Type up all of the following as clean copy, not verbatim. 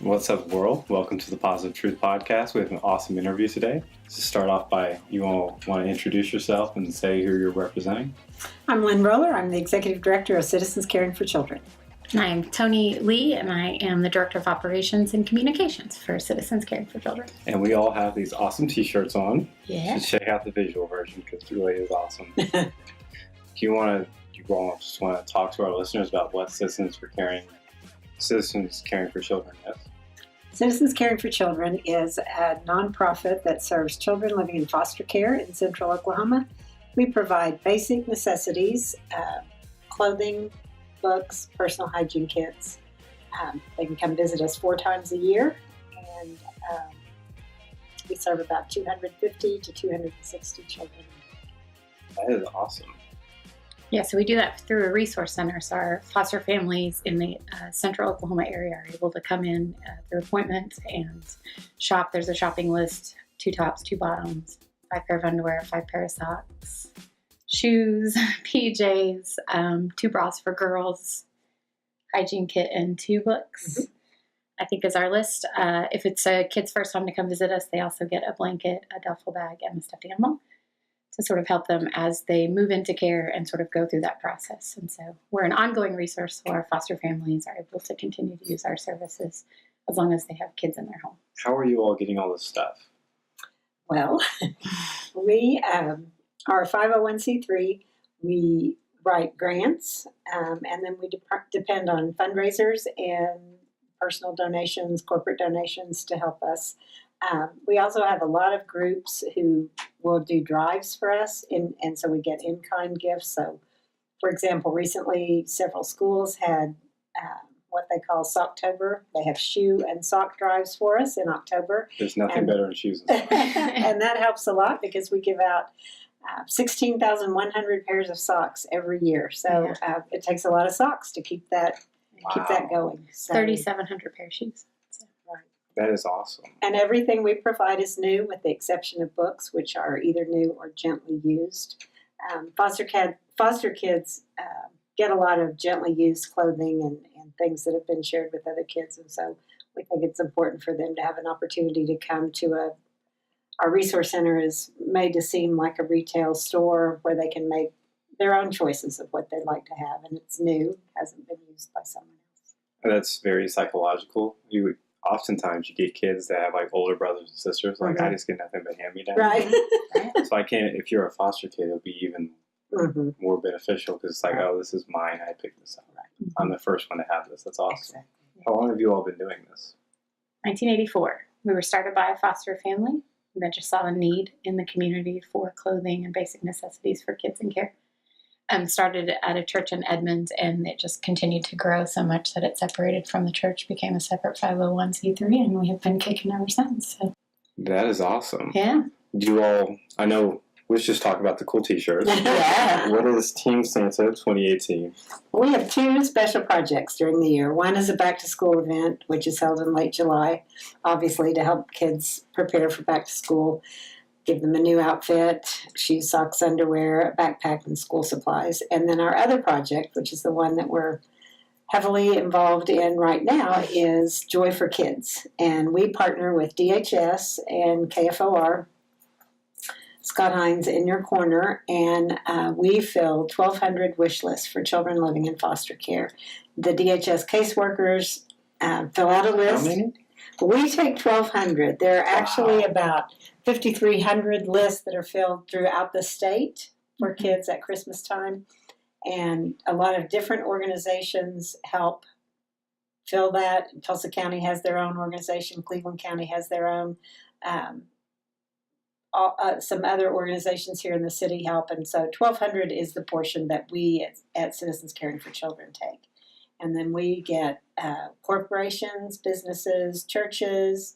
What's up, world? Welcome to the Positive Truth Podcast. We have an awesome interview today. To start off by, you all want to introduce yourself and say who you're representing? I'm Lynne Roller. I'm the Executive Director of Citizens Caring for Children. I'm Toni Lee, and I am the Director of Operations and Communications for Citizens Caring for Children. And we all have these awesome t-shirts on. Yeah. So check out the visual version because it really is awesome. You all just want to talk to our listeners about what Citizens Caring for Children is? Citizens Caring for Children is a nonprofit that serves children living in foster care in central Oklahoma. We provide basic necessities, clothing, books, personal hygiene kits. They can come visit us 4 times a year, and we serve about 250 to 260 children. That is awesome. Yeah, so we do that through a resource center. So our foster families in the central Oklahoma area are able to come in through appointment and shop. There's a shopping list: 2 tops, 2 bottoms, 5 pair of underwear, 5 pair of socks, shoes, PJs, 2 bras for girls, hygiene kit, and 2 books. Mm-hmm. I think is our list. If it's a kid's first time to come visit us, they also get a blanket, a duffel bag, and a stuffed animal to sort of help them as they move into care and sort of go through that process. And so we're an ongoing resource, so our foster families are able to continue to use our services as long as they have kids in their home. How are you all getting all this stuff? Well, we are a 501c3. We write grants, and then we depend on fundraisers and personal donations, corporate donations to help us. We also have a lot of groups who will do drives for us, and so we get in-kind gifts. So, for example, recently several schools had what they call Socktober. They have shoe and sock drives for us in October. There's nothing better than shoes and socks. And that helps a lot because we give out 16,100 pairs of socks every year. So it takes a lot of socks to keep that going. So, 3,700 pair of shoes. That is awesome. And everything we provide is new, with the exception of books, which are either new or gently used. Foster kids get a lot of gently used clothing and things that have been shared with other kids, and so we think it's important for them to have an opportunity to come to our resource center is made to seem like a retail store where they can make their own choices of what they'd like to have, and it's new, hasn't been used by someone else. That's very psychological. Oftentimes you get kids that have like older brothers and sisters. Like, I just get nothing but hand-me-downs. Right. So if you're a foster kid, it'll be even more beneficial because it's like, oh, this is mine. I picked this up. Right. I'm the first one to have this. That's awesome. Exactly. How long have you all been doing this? 1984. We were started by a foster family that just saw a need in the community for clothing and basic necessities for kids in care. Started at a church in Edmonds, and it just continued to grow so much that it separated from the church, became a separate 501c3, and we have been kicking ever since. So. That is awesome. Yeah. Let's just talk about the cool t-shirts. Yeah. What is Team Santa 2018? We have 2 special projects during the year. One is a back-to-school event, which is held in late July, obviously to help kids prepare for back to school. Give them a new outfit, shoes, socks, underwear, a backpack, and school supplies. And then our other project, which is the one that we're heavily involved in right now, is Joy4Kids. And we partner with DHS and KFOR, Scott Hines in your corner, and we fill 1,200 wish lists for children living in foster care. The DHS caseworkers fill out a list. How many? We take 1,200. There are actually about 5,300 lists that are filled throughout the state for kids at Christmas time. And a lot of different organizations help fill that. Tulsa County has their own organization. Cleveland County has their own. Some other organizations here in the city help. And so 1,200 is the portion that we at Citizens Caring for Children take. And then we get corporations, businesses, churches,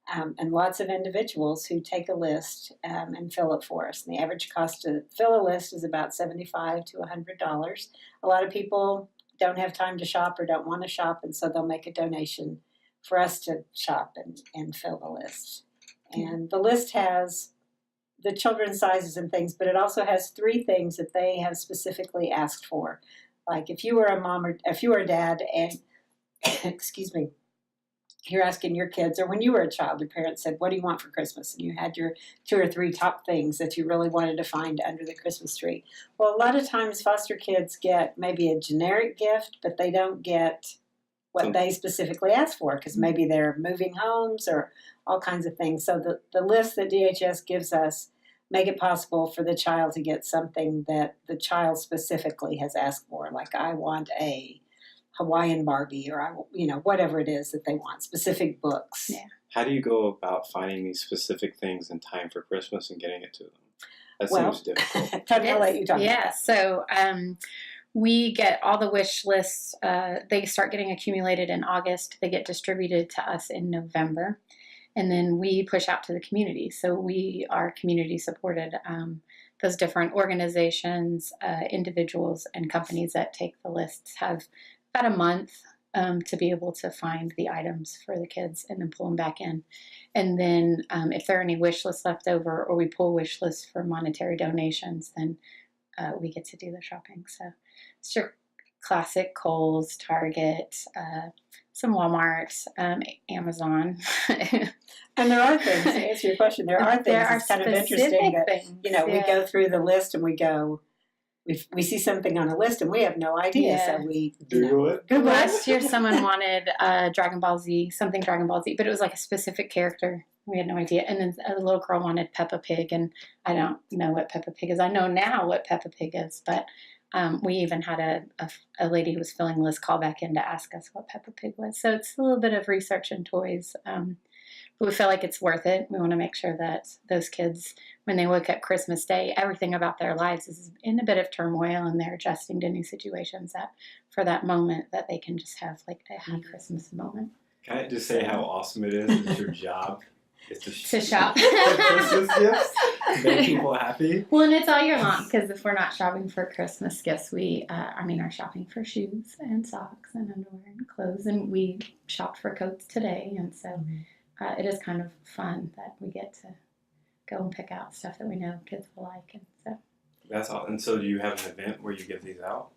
and lots of individuals who take a list and fill it for us. And the average cost to fill a list is about $75 to $100. A lot of people don't have time to shop or don't want to shop, and so they'll make a donation for us to shop and fill the list. And the list has the children's sizes and things, but it also has 3 things that they have specifically asked for. Like if you were a mom or if you were a dad and, excuse me, you're asking your kids, or when you were a child, your parents said, what do you want for Christmas? And you had your 2 or 3 top things that you really wanted to find under the Christmas tree. Well, a lot of times foster kids get maybe a generic gift, but they don't get what they specifically asked for, because maybe they're moving homes or all kinds of things. So the list that DHS gives us make it possible for the child to get something that the child specifically has asked for. Like, I want a Hawaiian Barbie, or whatever it is that they want, specific books. Yeah. How do you go about finding these specific things in time for Christmas and getting it to them? That seems difficult. Toni, I'll let you talk about that. So we get all the wish lists. They start getting accumulated in August. They get distributed to us in November. And then we push out to the community. So we are community supported. Those different organizations, individuals, and companies that take the lists have about a month to be able to find the items for the kids and then pull them back in. And then if there are any wish lists left over, or we pull wish lists for monetary donations, then we get to do the shopping. So it's your classic Kohl's, Target, some Walmart, Amazon. And there are things, to answer your question, there are things that's kind of interesting that, we go through the list and we go, we see something on a list and we have no idea, so we Google it. Last year someone wanted Dragon Ball Z, something Dragon Ball Z, but it was like a specific character. We had no idea. And then a little girl wanted Peppa Pig, and I don't know what Peppa Pig is. I know now what Peppa Pig is, but we even had a lady who was filling the list call back in to ask us what Peppa Pig was. So it's a little bit of research and toys. But we feel like it's worth it. We want to make sure that those kids, when they look at Christmas Day, everything about their lives is in a bit of turmoil, and they're adjusting to new situations, that for that moment that they can just have like a happy Christmas moment. Can I just say how awesome it is? It's your job. It's to shop. Christmas gifts. Make people happy. Well, and it's all year long, because if we're not shopping for Christmas gifts, we are shopping for shoes and socks and underwear and clothes, and we shopped for coats today, and so it is kind of fun that we get to go and pick out stuff that we know kids will like, and so. That's all. And so, do you have an event where you give these out?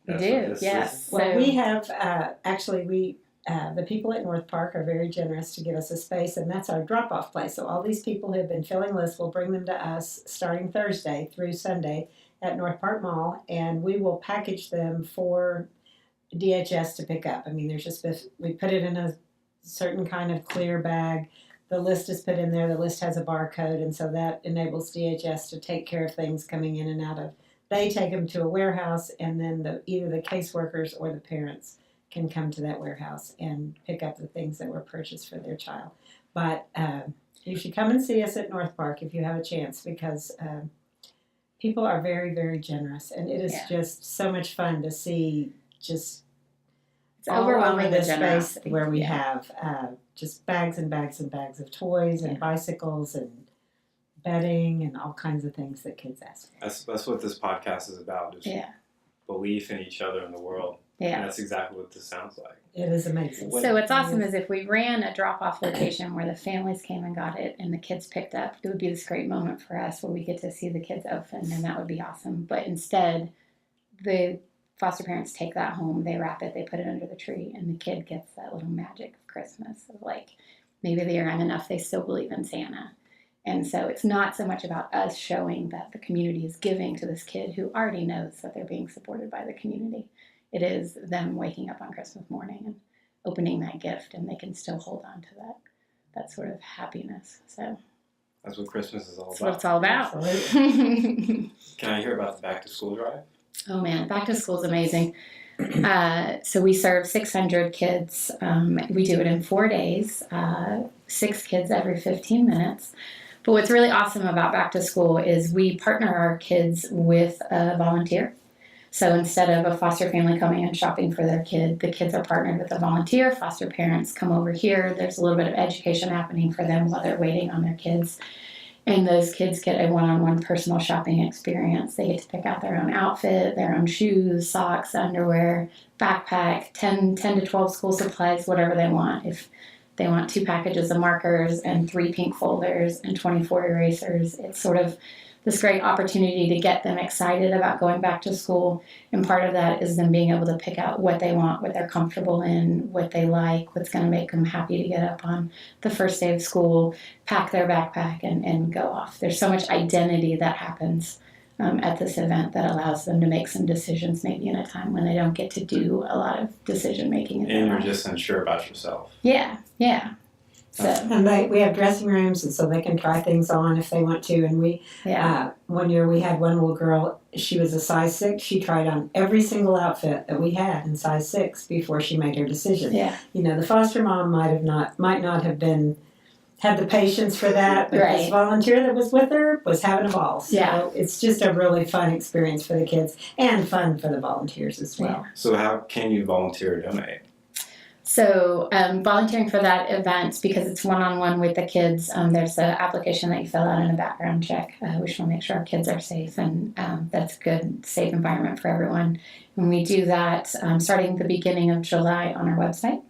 We do, yes. Well, we have the people at Northpark are very generous to give us a space, and that's our drop-off place. So all these people who have been filling lists will bring them to us starting Thursday through Sunday at Northpark Mall, and we will package them for DHS to pick up. I mean, we put it in a certain kind of clear bag. The list is put in there. The list has a barcode, and so that enables DHS to take care of things coming in and out of. They take them to a warehouse, and then either the caseworkers or the parents can come to that warehouse and pick up the things that were purchased for their child. But you should come and see us at Northpark if you have a chance, because people are very, very generous, and it is just so much fun to see just it's overwhelming the space where we have just bags and bags and bags of toys and bicycles and bedding and all kinds of things that kids ask for. That's what this podcast is about, is belief in each other in the world. Yeah. And that's exactly what this sounds like. It is amazing. So what's awesome is if we ran a drop-off location where the families came and got it and the kids picked up, it would be this great moment for us where we get to see the kids open, and that would be awesome. But instead, the foster parents take that home, they wrap it, they put it under the tree, and the kid gets that little magic of Christmas of like, maybe they're young enough, they still believe in Santa. And so it's not so much about us showing that the community is giving to this kid who already knows that they're being supported by the community. It is them waking up on Christmas morning and opening that gift, and they can still hold on to that sort of happiness. So that's what Christmas is all that's about. What it's all about. Can I hear about the back to school drive? Oh man, back to school is amazing. So we serve 600 kids. We do it in 4 days, 6 kids every 15 minutes. But what's really awesome about back to school is we partner our kids with a volunteer. So instead of a foster family coming and shopping for their kid, the kids are partnered with a volunteer. Foster parents come over here. There's a little bit of education happening for them while they're waiting on their kids. And those kids get a one-on-one personal shopping experience. They get to pick out their own outfit, their own shoes, socks, underwear, backpack, 10 to 12 school supplies, whatever they want. If they want 2 packages of markers and 3 pink folders and 24 erasers, it's sort of this great opportunity to get them excited about going back to school. And part of that is them being able to pick out what they want, what they're comfortable in, what they like, what's going to make them happy to get up on the first day of school, pack their backpack, and go off. There's so much identity that happens at this event that allows them to make some decisions maybe in a time when they don't get to do a lot of decision making. And you're just unsure about yourself. Yeah. So, and we have dressing rooms, and so they can try things on if they want to. And we, one year we had one little girl, she was a size 6. She tried on every single outfit that we had in size 6 before she made her decision. Yeah. You know, the foster mom might not have had the patience for that, but this volunteer that was with her was having a ball. So it's just a really fun experience for the kids and fun for the volunteers as well. Yeah. So how can you volunteer or donate? So volunteering for that event, because it's one-on-one with the kids, there's an application that you fill out and a background check. We just want to make sure our kids are safe, and that's a good, safe environment for everyone. And we do that starting the beginning of July on our website.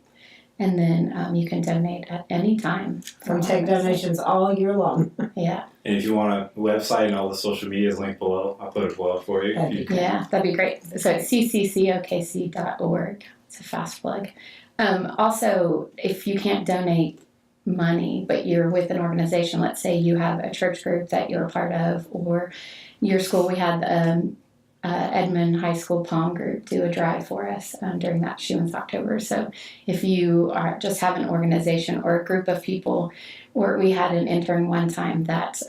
And then you can donate at any time. We take donations all year long. Yeah. And if you want a website and all the social media is linked below, I'll put it below for you. That'd be great. So it's cccokc.org. It's a fast plug. Also, if you can't donate money, but you're with an organization, let's say you have a church group that you're a part of, or your school, we had Edmond High School Palm Group do a drive for us during that Shoe in October. So if you just have an organization or a group of people, or we had an intern one time that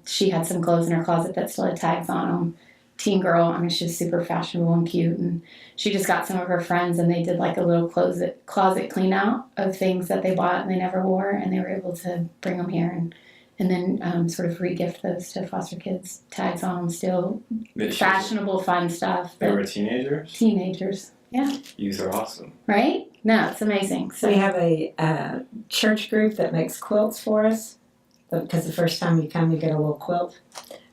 she had some clothes in her closet that still had tags on them. Teen girl, I mean, she was super fashionable and cute, and she just got some of her friends, and they did like a little closet clean out of things that they bought and they never wore, and they were able to bring them here and then sort of re-gift those to foster kids. Tags on them still, fashionable, fun stuff. They were teenagers? Teenagers, yeah. Youth are awesome. Right? No, it's amazing. So we have a church group that makes quilts for us, because the first time you come, you get a little quilt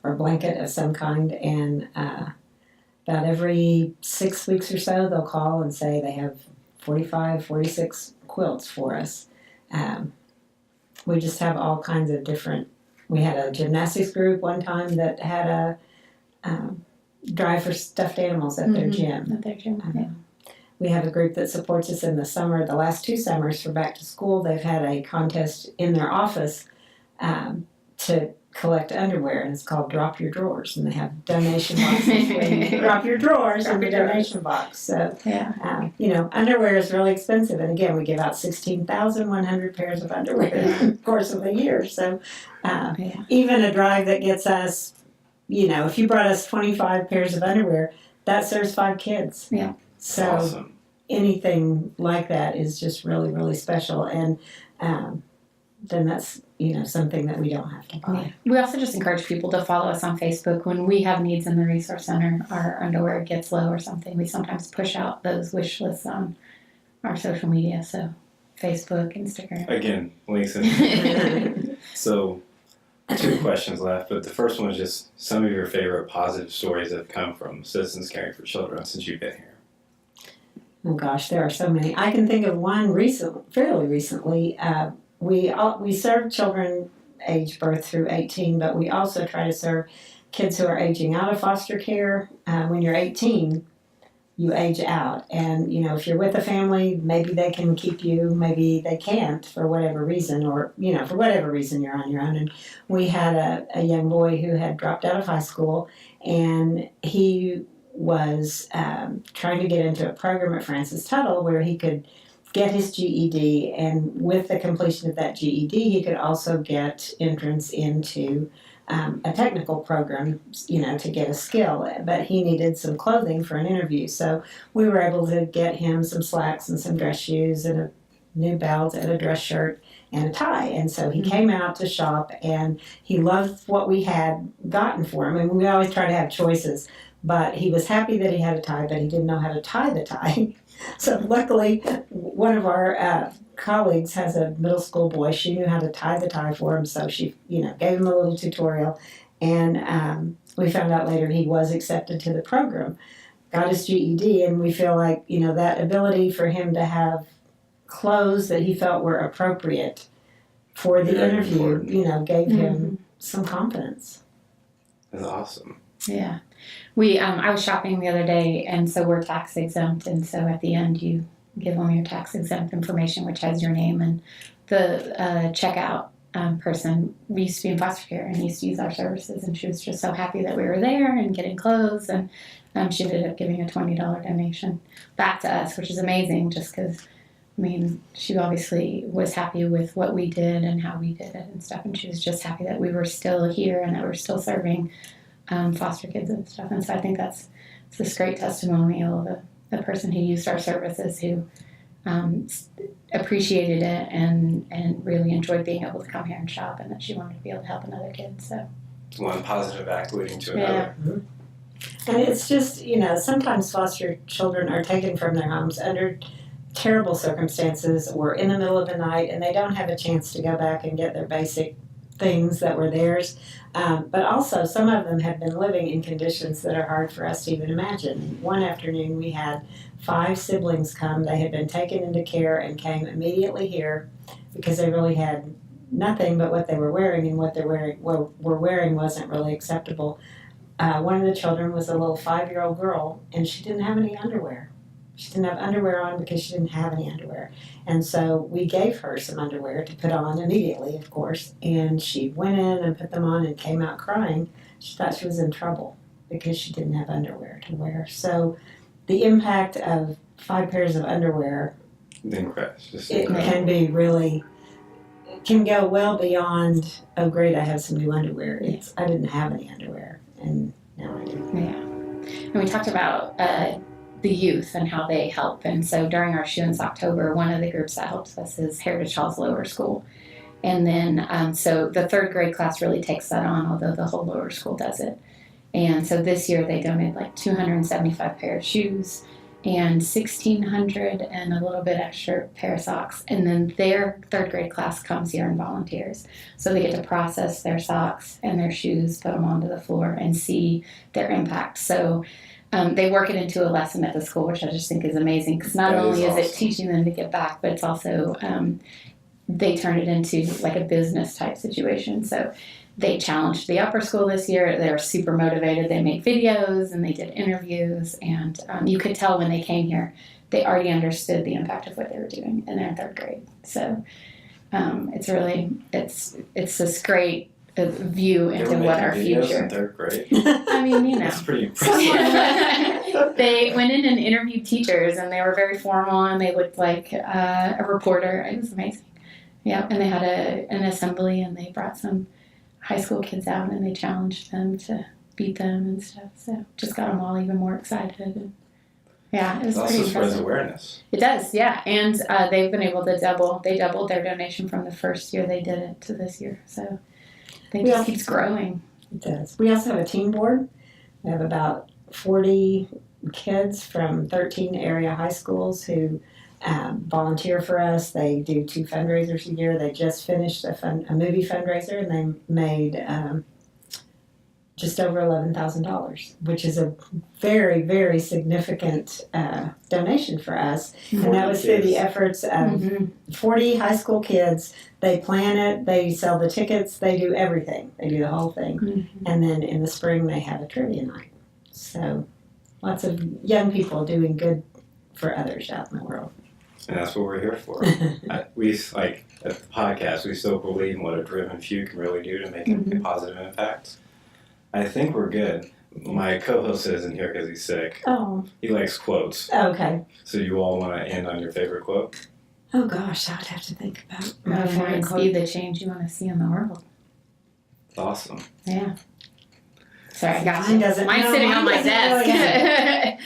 or blanket of some kind, and about every 6 weeks or so, they'll call and say they have 45, 46 quilts for us. We just have all kinds of different. We had a gymnastics group one time that had a drive for stuffed animals at their gym. At their gym, We have a group that supports us in the summer. The last 2 summers for back to school, they've had a contest in their office to collect underwear, and it's called Drop Your Drawers, and they have donation boxes where you drop your drawers in the donation box. So, underwear is really expensive, and again, we give out 16,100 pairs of underwear in the course of a year. So, even a drive that gets us, if you brought us 25 pairs of underwear, that serves 5 kids. Yeah. So, awesome. Anything like that is just really, really special, and then that's something that we don't have to buy. Yeah. We also just encourage people to follow us on Facebook. When we have needs in the resource center, our underwear gets low or something, we sometimes push out those wish lists on our social media. So Facebook, Instagram. Again, links in. So 2 questions left, but the first one is just some of your favorite positive stories that have come from Citizens Caring for Children since you've been here. Oh gosh, there are so many. I can think of one fairly recently. We serve children age birth through 18, but we also try to serve kids who are aging out of foster care. When you're 18, you age out. And, if you're with a family, maybe they can keep you, maybe they can't for whatever reason, or, for whatever reason you're on your own. And we had a young boy who had dropped out of high school, and he was trying to get into a program at Francis Tuttle where he could get his GED, and with the completion of that GED, he could also get entrance into a technical program, to get a skill. But he needed some clothing for an interview, so we were able to get him some slacks and some dress shoes and a new belt and a dress shirt and a tie. And so he came out to shop, and he loved what we had gotten for him. And we always try to have choices, but he was happy that he had a tie, but he didn't know how to tie the tie. So luckily, one of our colleagues has a middle school boy. She knew how to tie the tie for him, so she, gave him a little tutorial. And we found out later he was accepted to the program, got his GED, and we feel like, that ability for him to have clothes that he felt were appropriate for the interview, gave him some confidence. That's awesome. Yeah. I was shopping the other day, and so we're tax exempt, and so at the end you give them your tax exempt information, which has your name, and the checkout person, we used to be in foster care and used to use our services, and she was just so happy that we were there and getting clothes, and she ended up giving a $20 donation back to us, which is amazing, just because, I mean, she obviously was happy with what we did and how we did it and stuff, and she was just happy that we were still here and that we're still serving foster kids and stuff. And so I think it's this great testimonial of the person who used our services, who appreciated it and really enjoyed being able to come here and shop, and that she wanted to be able to help another kid. So one positive act leading to another. Mm-hmm. And it's just, sometimes foster children are taken from their homes under terrible circumstances or in the middle of the night, and they don't have a chance to go back and get their basic things that were theirs. But also, some of them have been living in conditions that are hard for us to even imagine. One afternoon, we had 5 siblings come. They had been taken into care and came immediately here because they really had nothing but what they were wearing, and what they were wearing wasn't really acceptable. One of the children was a little 5-year-old girl, and she didn't have any underwear. She didn't have underwear on because she didn't have any underwear. And so we gave her some underwear to put on immediately, of course, and she went in and put them on and came out crying. She thought she was in trouble because she didn't have underwear to wear. So the impact of 5 pairs of underwear, it can be really, it can go well beyond, oh great, I have some new underwear. I didn't have any underwear, and now I do. Yeah. And we talked about the youth and how they help. And so during our Shoe-ins October, one of the groups that helps us is Heritage Halls Lower School. And then, so the 3rd grade class really takes that on, although the whole lower school does it. And so this year they donated like 275 pair of shoes and 1,600 and a little bit extra pair of socks. And then their 3rd grade class comes here and volunteers. So they get to process their socks and their shoes, put them onto the floor, and see their impact. So they work it into a lesson at the school, which I just think is amazing, because not only is it teaching them to give back, but it's also they turn it into like a business type situation. So they challenged the upper school this year. They were super motivated. They made videos and they did interviews, and you could tell when they came here, they already understood the impact of what they were doing, and they're in 3rd grade. So it's really, it's this great view into what our future. In 3rd grade. I mean, That's pretty impressive. They went in and interviewed teachers, and they were very formal, and they looked like a reporter. It was amazing. Yeah, and they had an assembly, and they brought some high school kids out, and they challenged them to beat them and stuff. So just got them all even more excited. And yeah, it was pretty impressive. Also spreads awareness. It does, yeah. And they've been able to doubled their donation from the first year they did it to this year. So it just keeps growing. It does. We also have a team board. We have about 40 kids from 13 area high schools who volunteer for us. They do 2 fundraisers a year. They just finished a movie fundraiser, and they made just over $11,000, which is a very, very significant donation for us. And that was through the efforts of 40 high school kids. They plan it, they sell the tickets, they do everything. They do the whole thing. And then in the spring, they have a trivia night. So lots of young people doing good for others out in the world. And that's what we're here for. We, like, at the podcast, we still believe in what a driven few can really do to make a positive impact. I think we're good. My co-host isn't here because he's sick. Oh. He likes quotes. Okay. So you all want to end on your favorite quote? Oh gosh, I'd have to think about my favorite quote. Be the change you want to see in the world. Awesome. Yeah. Sorry, I got Mine's sitting on my desk.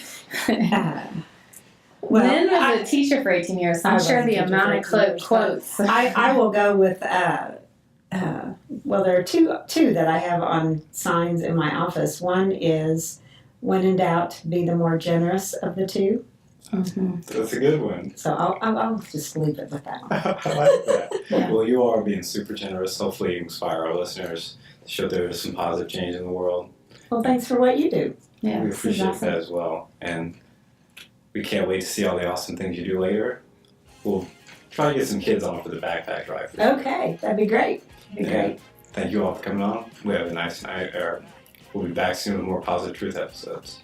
Well, Lynne was a teacher for 18 years, so I'm sure the amount of quotes. I will go with, well, there are two that I have on signs in my office. One is, when in doubt, be the more generous of the two. That's a good one. So I'll just leave it with that one. I like that. Yeah. Well, you are being super generous. Hopefully you inspire our listeners to show there's some positive change in the world. Well, thanks for what you do. Yeah, we appreciate that as well. And we can't wait to see all the awesome things you do later. We'll try to get some kids on for the backpack drive. Okay, that'd be great. Thank you all for coming on. We have a nice night, or We'll be back soon with more Positive Truth episodes.